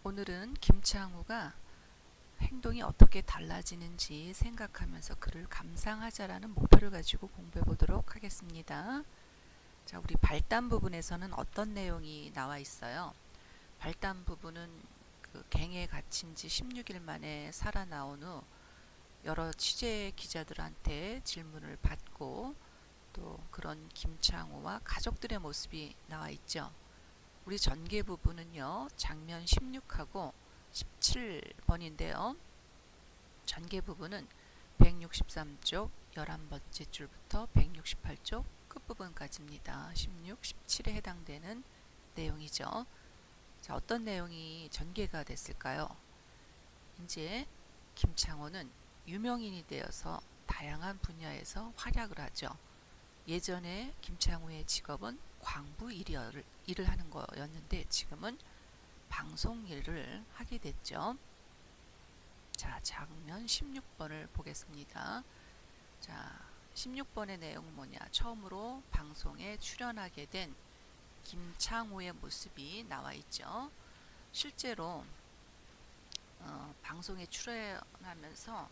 오늘은 김창우가 행동이 어떻게 달라지는지 생각하면서 그를 감상하자라는 목표를 가지고 공부해 보도록 하겠습니다. 자, 우리 발단 부분에서는 어떤 내용이 나와 있어요? 발단 부분은 그 갱에 갇힌 지 16일 만에 살아나온 후 여러 취재 기자들한테 질문을 받고 또 그런 김창우와 가족들의 모습이 나와 있죠. 우리 전개 부분은요, 장면 16하고 17번인데요. 전개 부분은 163쪽 11번째 줄부터 168쪽 끝부분까지입니다. 16, 17에 해당되는 내용이죠. 자, 어떤 내용이 전개가 됐을까요? 이제 김창호는 유명인이 되어서 다양한 분야에서 활약을 하죠. 예전에 김창호의 직업은 광부 일을 하는 거였는데 지금은 방송 일을 하게 됐죠. 자, 장면 16번을 보겠습니다. 자, 16번의 내용은 뭐냐? 처음으로 방송에 출연하게 된 김창호의 모습이 나와 있죠. 실제로 방송에 출연하면서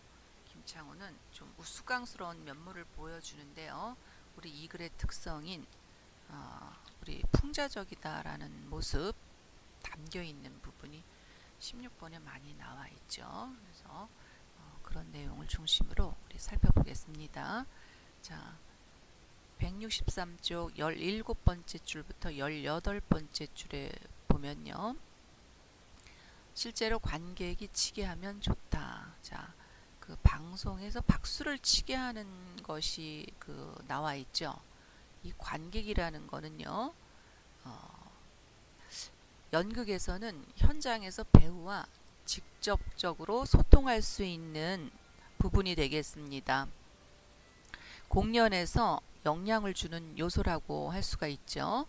김창호는 좀 우스꽝스러운 면모를 보여주는데요. 우리 이 글의 특성인 우리 풍자적이다라는 모습 담겨있는 부분이 16번에 많이 나와 있죠. 그래서 그런 내용을 중심으로 우리 살펴보겠습니다. 자, 163쪽 17번째 줄부터 18번째 줄에 보면요. 실제로 관객이 치게 하면 좋다. 자, 그 방송에서 박수를 치게 하는 것이 나와 있죠. 이 관객이라는 거는요. 연극에서는 현장에서 배우와 직접적으로 소통할 수 있는 부분이 되겠습니다. 공연에서 영향을 주는 요소라고 할 수가 있죠.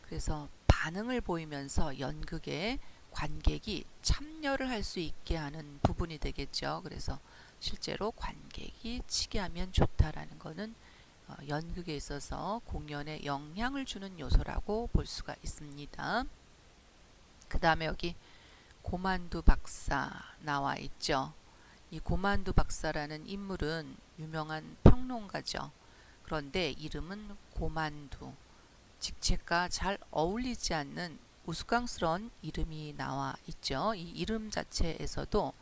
그래서 반응을 보이면서 연극에 관객이 참여를 할 수 있게 하는 부분이 되겠죠. 그래서 실제로 관객이 치게 하면 좋다라는 것은 연극에 있어서 공연에 영향을 주는 요소라고 볼 수가 있습니다. 그 다음에 여기 고만두 박사 나와 있죠. 이 고만두 박사라는 인물은 유명한 평론가죠. 그런데 이름은 고만두, 직책과 잘 어울리지 않는 우스꽝스러운 이름이 나와 있죠. 이 이름 자체에서도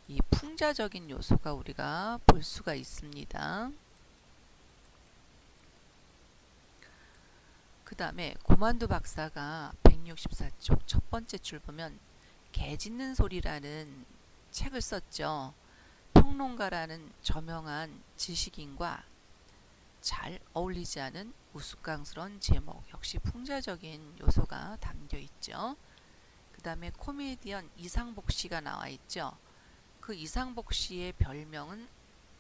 이 풍자적인 요소가 우리가 볼 수가 있습니다. 그 다음에 고만두 박사가 164쪽 첫 번째 줄 보면 개 짖는 소리라는 책을 썼죠. 평론가라는 저명한 지식인과 잘 어울리지 않은 우스꽝스러운 제목, 역시 풍자적인 요소가 담겨 있죠. 그 다음에 코미디언 이상복 씨가 나와 있죠. 그 이상복 씨의 별명은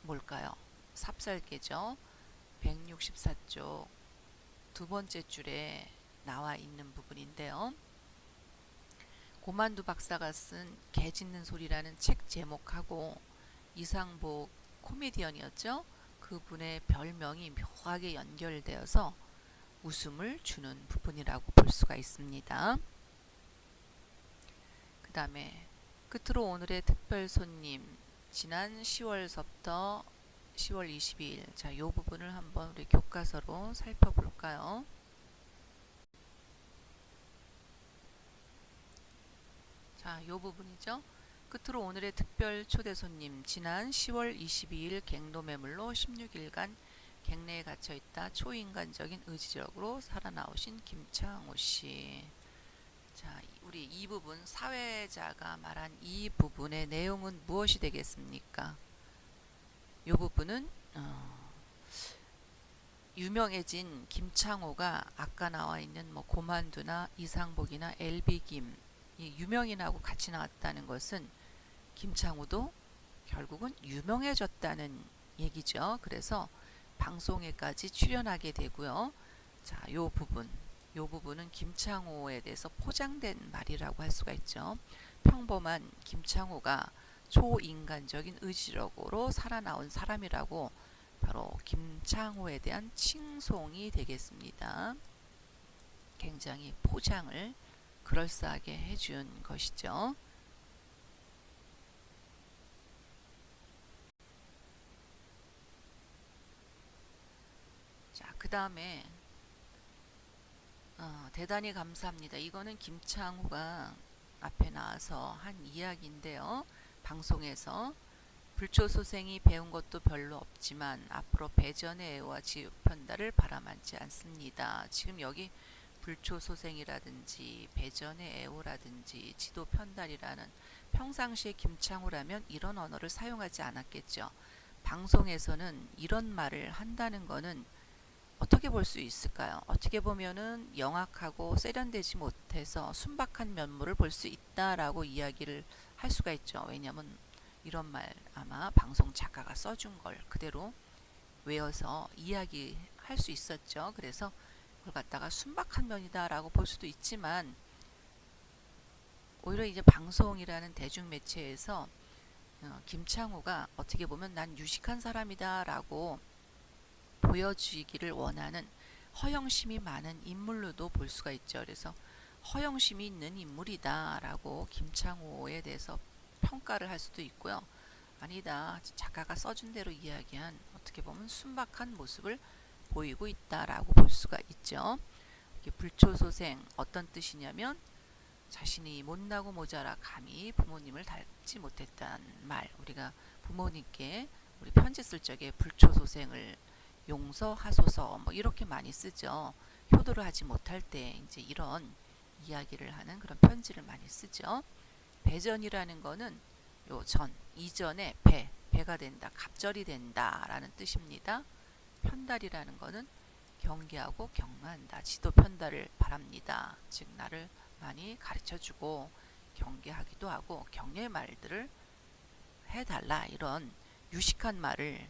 뭘까요? 삽살개죠. 164쪽 두 번째 줄에 나와 있는 부분인데요. 고만두 박사가 쓴 개 짖는 소리라는 책 제목하고 이상복 코미디언이었죠. 그분의 별명이 묘하게 연결되어서 웃음을 주는 부분이라고 볼 수가 있습니다. 그 다음에 끝으로 오늘의 특별 손님, 지난 10월서부터 10월 22일, 자, 이 부분을 한번 우리 교과서로 살펴볼까요? 자, 이 부분이죠. 끝으로 오늘의 특별 초대 손님, 지난 10월 22일 갱도매물로 16일간 갱내에 갇혀있다 초인간적인 의지력으로 살아나오신 김창호 씨. 자, 우리 이 부분, 사회자가 말한 이 부분의 내용은 무엇이 되겠습니까? 이 부분은 유명해진 김창호가 아까 나와 있는 뭐 고만두나 이상복이나 LB김 유명인하고 같이 나왔다는 것은 김창호도 결국은 유명해졌다는 얘기죠. 그래서 방송에까지 출연하게 되고요. 자, 요 부분은 김창호에 대해서 포장된 말이라고 할 수가 있죠. 평범한 김창호가 초인간적인 의지력으로 살아나온 사람이라고 바로 김창호에 대한 칭송이 되겠습니다. 굉장히 포장을 그럴싸하게 해준 것이죠. 다음에 대단히 감사합니다. 이거는 김창호가 앞에 나와서 한 이야기인데요. 방송에서 불초소생이 배운 것도 별로 없지만 앞으로 배전의 애와 지우편달을 바라만지 않습니다. 지금 여기 불초소생이라든지 배전의 애호라든지 지도편달이라는 평상시에 김창호라면 이런 언어를 사용하지 않았겠죠. 방송에서는 이런 말을 한다는 거는 어떻게 볼 수 있을까요? 어떻게 보면은 영악하고 세련되지 못해서 순박한 면모를 볼 수 있다라고 이야기를 할 수가 있죠. 왜냐하면 이런 말 아마 방송 작가가 써준 걸 그대로 외워서 이야기할 수 있었죠. 그래서 그걸 갖다가 순박한 면이다라고 볼 수도 있지만 오히려 이제 방송이라는 대중매체에서 김창호가 어떻게 보면 난 유식한 사람이다라고 보여지기를 원하는 허영심이 많은 인물로도 볼 수가 있죠. 그래서 허영심이 있는 인물이다라고 김창호에 대해서 평가를 할 수도 있고요. 아니다. 작가가 써준 대로 이야기한 어떻게 보면 순박한 모습을 보이고 있다라고 볼 수가 있죠. 불초소생 어떤 뜻이냐면 자신이 못나고 모자라 감히 부모님을 닮지 못했다는 말. 우리가 부모님께 우리 편지 쓸 적에 불초소생을 용서하소서 뭐 이렇게 많이 쓰죠. 효도를 하지 못할 때 이제 이런 이야기를 하는 그런 편지를 많이 쓰죠. 배전이라는 거는 요 전, 이전에 배가 된다, 갑절이 된다라는 뜻입니다. 편달이라는 거는 경계하고 경마한다, 지도 편달을 바랍니다. 즉 나를 많이 가르쳐주고 경계하기도 하고 격려의 말들을 해달라 이런 유식한 말을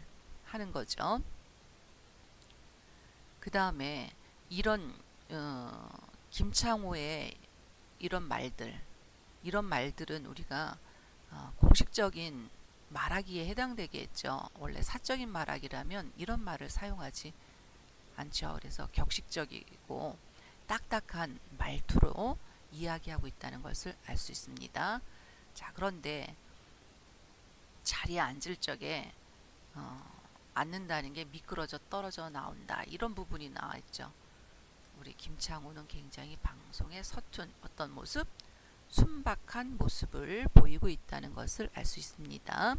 하는 거죠. 그 다음에 이런 김창호의 이런 말들은 우리가 공식적인 말하기에 해당되겠죠. 원래 사적인 말하기라면 이런 말을 사용하지 않죠. 그래서 격식적이고 딱딱한 말투로 이야기하고 있다는 것을 알 수 있습니다. 자, 그런데 자리에 앉을 적에 앉는다는 게 미끄러져 떨어져 나온다. 이런 부분이 나와 있죠. 우리 김창호는 굉장히 방송에 서툰 어떤 모습, 순박한 모습을 보이고 있다는 것을 알 수 있습니다.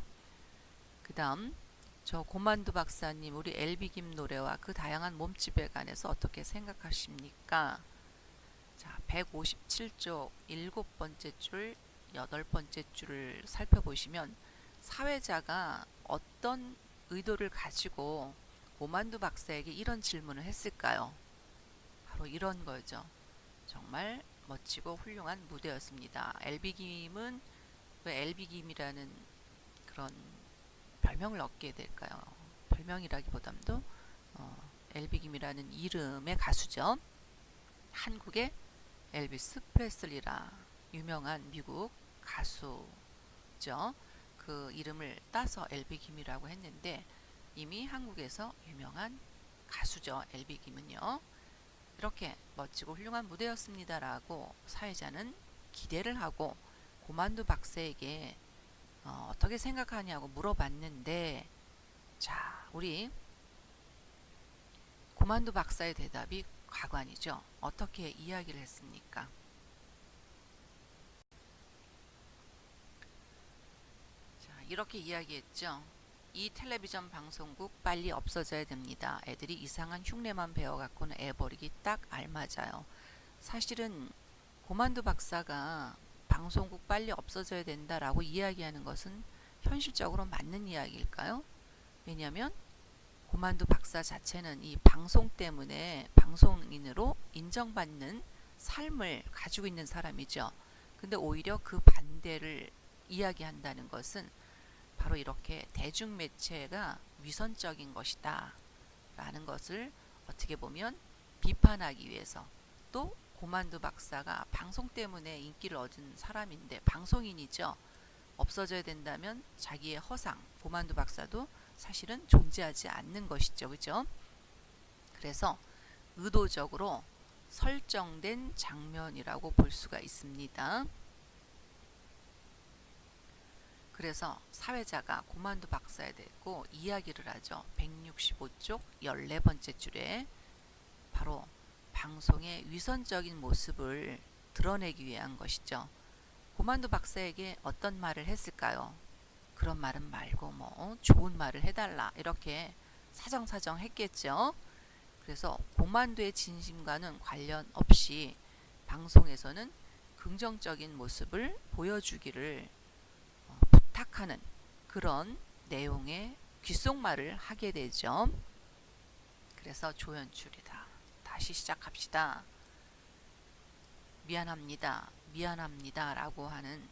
그 다음 저 고만두 박사님 우리 엘비김 노래와 그 다양한 몸집에 관해서 어떻게 생각하십니까? 자, 157쪽 7번째 줄 8번째 줄을 살펴보시면 사회자가 어떤 의도를 가지고 고만두 박사에게 이런 질문을 했을까요? 바로 이런 거죠. 정말 멋지고 훌륭한 무대였습니다. 엘비김은 왜 엘비김이라는 그런 별명을 얻게 될까요? 별명이라기보다도 엘비김이라는 이름의 가수죠. 한국의 엘비스 프레슬리라 유명한 미국 가수죠. 그 이름을 따서 엘비김이라고 했는데 이미 한국에서 유명한 가수죠. 엘비김은요. 이렇게 멋지고 훌륭한 무대였습니다라고 사회자는 기대를 하고 고만두 박사에게 어떻게 생각하냐고 물어봤는데 자, 우리 고만두 박사의 대답이 가관이죠. 어떻게 이야기를 했습니까? 자, 이렇게 이야기했죠. 이 텔레비전 방송국 빨리 없어져야 됩니다. 애들이 이상한 흉내만 배워갖고는 애 버리기 딱 알맞아요. 사실은 고만두 박사가 방송국 빨리 없어져야 된다라고 이야기하는 것은 현실적으로 맞는 이야기일까요? 왜냐하면 고만두 박사 자체는 이 방송 때문에 방송인으로 인정받는 삶을 가지고 있는 사람이죠. 근데 오히려 그 반대를 이야기한다는 것은 바로 이렇게 대중매체가 위선적인 것이다 라는 것을 어떻게 보면 비판하기 위해서 또 고만두 박사가 방송 때문에 인기를 얻은 사람인데 방송인이죠. 없어져야 된다면 자기의 허상 고만두 박사도 사실은 존재하지 않는 것이죠. 그죠? 그래서 의도적으로 설정된 장면이라고 볼 수가 있습니다. 그래서 사회자가 고만두 박사에 대고 이야기를 하죠. 165쪽 14번째 줄에 바로 방송의 위선적인 모습을 드러내기 위한 것이죠. 고만두 박사에게 어떤 말을 했을까요? 그런 말은 말고 뭐 좋은 말을 해달라 이렇게 사정사정 했겠죠. 그래서 고만두의 진심과는 관련 없이 방송에서는 긍정적인 모습을 보여주기를 부탁하는 그런 내용의 귓속말을 하게 되죠. 그래서 조연출이다. 다시 시작합시다. 미안합니다. 미안합니다. 라고 하는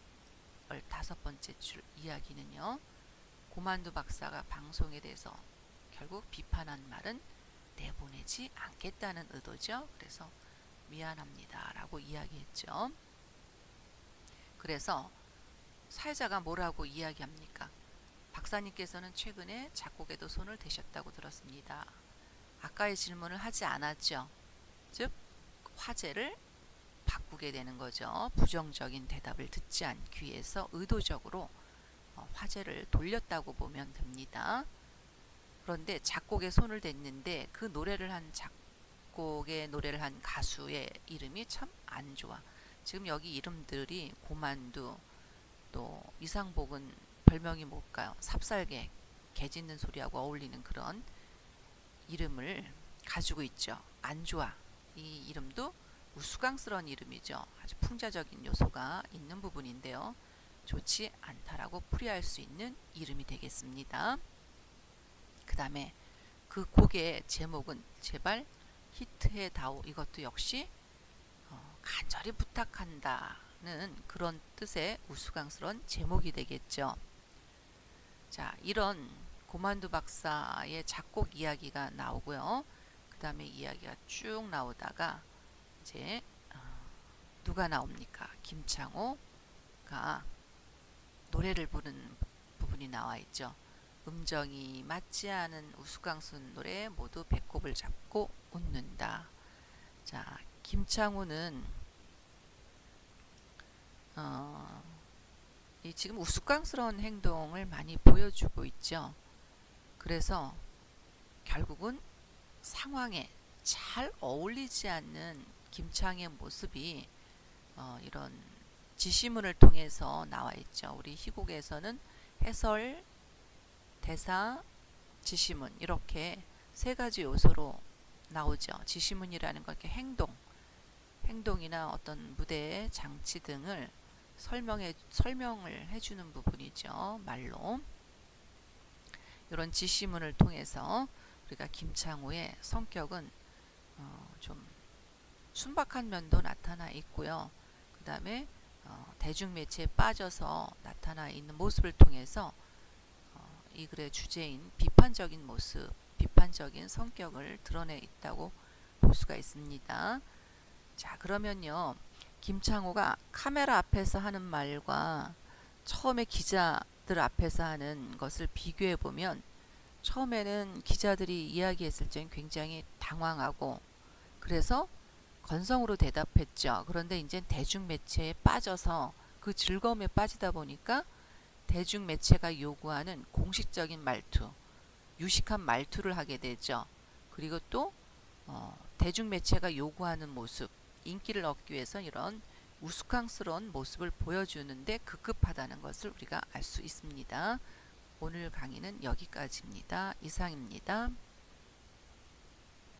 15번째 줄 이야기는요. 고만두 박사가 방송에 대해서 결국 비판한 말은 내보내지 않겠다는 의도죠. 그래서 미안합니다. 라고 이야기했죠. 그래서 사회자가 뭐라고 이야기합니까? 박사님께서는 최근에 작곡에도 손을 대셨다고 들었습니다. 아까의 질문을 하지 않았죠. 즉 화제를 바꾸게 되는 거죠. 부정적인 대답을 듣지 않기 위해서 의도적으로 화제를 돌렸다고 보면 됩니다. 그런데 작곡에 손을 댔는데 그 노래를 한 작곡의 노래를 한 가수의 이름이 참 안 좋아. 지금 여기 이름들이 고만두, 또 이상복은 별명이 뭘까요? 삽살개, 개 짖는 소리하고 어울리는 그런 이름을 가지고 있죠. 안 좋아. 이 이름도 우스꽝스러운 이름이죠. 아주 풍자적인 요소가 있는 부분인데요. 좋지 않다라고 풀이할 수 있는 이름이 되겠습니다. 그 다음에 그 곡의 제목은 제발 히트해 다오. 이것도 역시 간절히 부탁한다는 그런 뜻의 우스꽝스러운 제목이 되겠죠. 자, 이런 고만두 박사의 작곡 이야기가 나오고요. 그 다음에 이야기가 쭉 나오다가 이제 누가 나옵니까? 김창호가 노래를 부르는 부분이 나와 있죠. 음정이 맞지 않은 우스꽝스러운 노래 모두 배꼽을 잡고 웃는다. 자, 김창호는 이 지금 우스꽝스러운 행동을 많이 보여주고 있죠. 그래서 결국은 상황에 잘 어울리지 않는 김창의 모습이 이런 지시문을 통해서 나와 있죠. 우리 희곡에서는 해설, 대사, 지시문 이렇게 세 가지 요소로 나오죠. 지시문이라는 건 이렇게 행동이나 어떤 무대의 장치 등을 설명을 해주는 부분이죠. 말로. 이런 지시문을 통해서 우리가 김창호의 성격은 좀 순박한 면도 나타나 있고요. 그 다음에 대중매체에 빠져서 나타나 있는 모습을 통해서 이 글의 주제인 비판적인 모습, 비판적인 성격을 드러내 있다고 볼 수가 있습니다. 자, 그러면요. 김창호가 카메라 앞에서 하는 말과 처음에 기자들 앞에서 하는 것을 비교해 보면 처음에는 기자들이 이야기했을 때는 굉장히 당황하고 그래서 건성으로 대답했죠. 그런데 이제 대중매체에 빠져서 그 즐거움에 빠지다 보니까 대중매체가 요구하는 공식적인 말투, 유식한 말투를 하게 되죠. 그리고 또 대중매체가 요구하는 모습, 인기를 얻기 위해서 이런 우스꽝스러운 모습을 보여주는데 급급하다는 것을 우리가 알 수 있습니다. 오늘 강의는 여기까지입니다. 이상입니다.